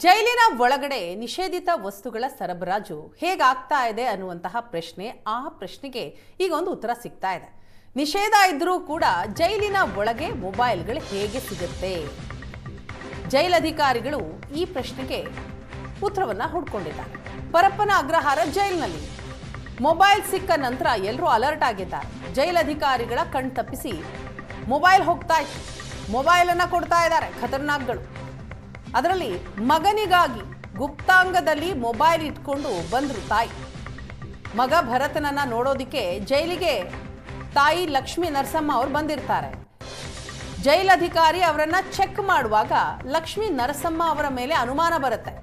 ಜೈಲಿನ ಒಳಗಡೆ ನಿಷೇಧಿತ ವಸ್ತುಗಳ ಸರಬರಾಜು ಹೇಗಾಗ್ತಾ ಇದೆ ಅನ್ನುವಂತಹ ಪ್ರಶ್ನೆ, ಆ ಪ್ರಶ್ನೆಗೆ ಈಗ ಒಂದು ಉತ್ತರ ಸಿಗ್ತಾ ಇದೆ. ನಿಷೇಧ ಇದ್ರೂ ಕೂಡ ಜೈಲಿನ ಒಳಗೆ ಮೊಬೈಲ್ಗಳು ಹೇಗೆ ಸಿಗುತ್ತೆ? ಜೈಲಧಿಕಾರಿಗಳು ಈ ಪ್ರಶ್ನೆಗೆ ಉತ್ತರವನ್ನ ಹುಡ್ಕೊಂಡಿದ್ದಾರೆ. ಪರಪ್ಪನ ಅಗ್ರಹಾರ ಜೈಲಿನಲ್ಲಿ ಮೊಬೈಲ್ ಸಿಕ್ಕ ನಂತರ ಎಲ್ಲರೂ ಅಲರ್ಟ್ ಆಗಿದ್ದಾರೆ. ಜೈಲಧಿಕಾರಿಗಳ ಕಣ್ ತಪ್ಪಿಸಿ ಮೊಬೈಲ್ ಹೋಗ್ತಾ ಇತ್ತು. ಮೊಬೈಲ್ ಅನ್ನ ಕೊಡ್ತಾ ಇದ್ದಾರೆ ಖತರ್ನಾಕ್ಗಳು. ಅದರಲ್ಲಿ ಮಗನಿಗಾಗಿ ಗುಪ್ತಾಂಗದಲ್ಲಿ ಮೊಬೈಲ್ ಇಟ್ಕೊಂಡು ಬಂದ್ರು ತಾಯಿ. ಮಗ ಭರತನನ್ನ ನೋಡೋದಿಕ್ಕೆ ಜೈಲಿಗೆ ತಾಯಿ ಲಕ್ಷ್ಮೀ ನರಸಮ್ಮ ಅವರು ಬಂದಿರ್ತಾರೆ. ಜೈಲಧಿಕಾರಿ ಅವರನ್ನ ಚೆಕ್ ಮಾಡುವಾಗ ಲಕ್ಷ್ಮೀ ನರಸಮ್ಮ ಅವರ ಮೇಲೆ ಅನುಮಾನ ಬರುತ್ತೆ.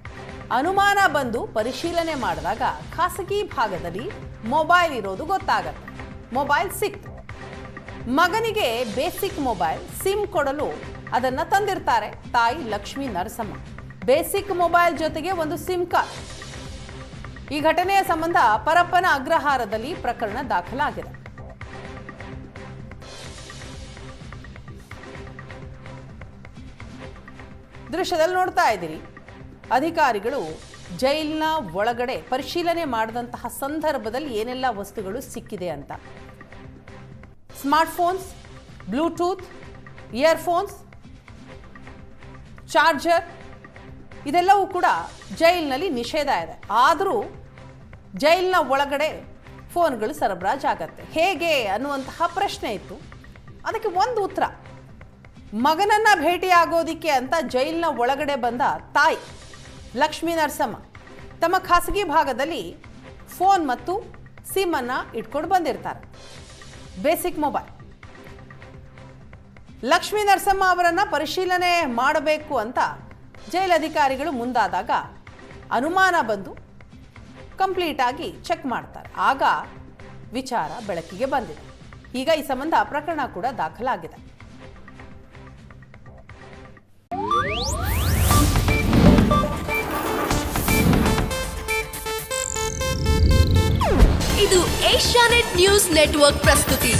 ಅನುಮಾನ ಬಂದು ಪರಿಶೀಲನೆ ಮಾಡಿದಾಗ ಖಾಸಗಿ ಭಾಗದಲ್ಲಿ ಮೊಬೈಲ್ ಇರೋದು ಗೊತ್ತಾಗತ್ತೆ. ಮೊಬೈಲ್ ಸಿಕ್ತು. ಮಗನಿಗೆ ಬೇಸಿಕ್ ಮೊಬೈಲ್ ಸಿಮ್ ಕೊಡಲು ಅದನ್ನ ತಂದಿರ್ತಾರೆ ತಾಯಿ ಲಕ್ಷ್ಮೀ ನರಸಮ್ಮ. ಬೇಸಿಕ್ ಮೊಬೈಲ್ ಜೊತೆಗೆ ಒಂದು ಸಿಮ್ ಕಾರ್ಡ್. ಈ ಘಟನೆಯ ಸಂಬಂಧ ಪರಪ್ಪನ ಅಗ್ರಹಾರದಲ್ಲಿ ಪ್ರಕರಣ ದಾಖಲಾಗಿದೆ. ದೃಶ್ಯದಲ್ಲಿ ನೋಡ್ತಾ ಇದ್ದೀರಿ, ಅಧಿಕಾರಿಗಳು ಜೈಲಿನ ಒಳಗಡೆ ಪರಿಶೀಲನೆ ಮಾಡಿದಂತಹ ಸಂದರ್ಭದಲ್ಲಿ ಏನೆಲ್ಲ ವಸ್ತುಗಳು ಸಿಕ್ಕಿದೆ ಅಂತ. ಸ್ಮಾರ್ಟ್ಫೋನ್ಸ್, ಬ್ಲೂಟೂತ್, ಇಯರ್ಫೋನ್ಸ್, ಚಾರ್ಜರ್, ಇದೆಲ್ಲವೂ ಕೂಡ ಜೈಲಿನಲ್ಲಿ ನಿಷೇಧ ಇದೆ. ಆದರೂ ಜೈಲಿನ ಒಳಗಡೆ ಫೋನ್ಗಳು ಸರಬರಾಜು ಆಗತ್ತೆ ಹೇಗೆ ಅನ್ನುವಂತಹ ಪ್ರಶ್ನೆ ಇತ್ತು. ಅದಕ್ಕೆ ಒಂದು ಉತ್ತರ, ಮಗನನ್ನ ಭೇಟಿಯಾಗೋದಿಕ್ಕೆ ಅಂತ ಜೈಲಿನ ಒಳಗಡೆ ಬಂದ ತಾಯಿ ಲಕ್ಷ್ಮೀ ನರಸಮ್ಮ ತಮ್ಮ ಖಾಸಗಿ ಭಾಗದಲ್ಲಿ ಫೋನ್ ಮತ್ತು ಸಿಮ್ ಅನ್ನ ಇಟ್ಕೊಂಡು ಬಂದಿರ್ತಾರೆ. Basic mobile. ಲಕ್ಷ್ಮೀ ನರಸಮ್ಮ ಅವರನ್ನ ಪರಿಶೀಲನೆ ಮಾಡಬೇಕು ಅಂತ ಜೈಲಧಿಕಾರಿಗಳು ಮುಂದಾದಾಗ ಅನುಮಾನ ಬಂದು ಕಂಪ್ಲೀಟ್ ಆಗಿ ಚೆಕ್ ಮಾಡ್ತಾರೆ. ಆಗ ವಿಚಾರ ಬೆಳಕಿಗೆ ಬಂದಿದೆ. ಈಗ ಈ ಸಂಬಂಧ ಪ್ರಕರಣ ಕೂಡ ದಾಖಲಾಗಿದೆ. ಇದು ಏಷ್ಯಾನೆಟ್ ನ್ಯೂಸ್ ನೆಟ್ವರ್ಕ್ ಪ್ರಸ್ತುತಿ.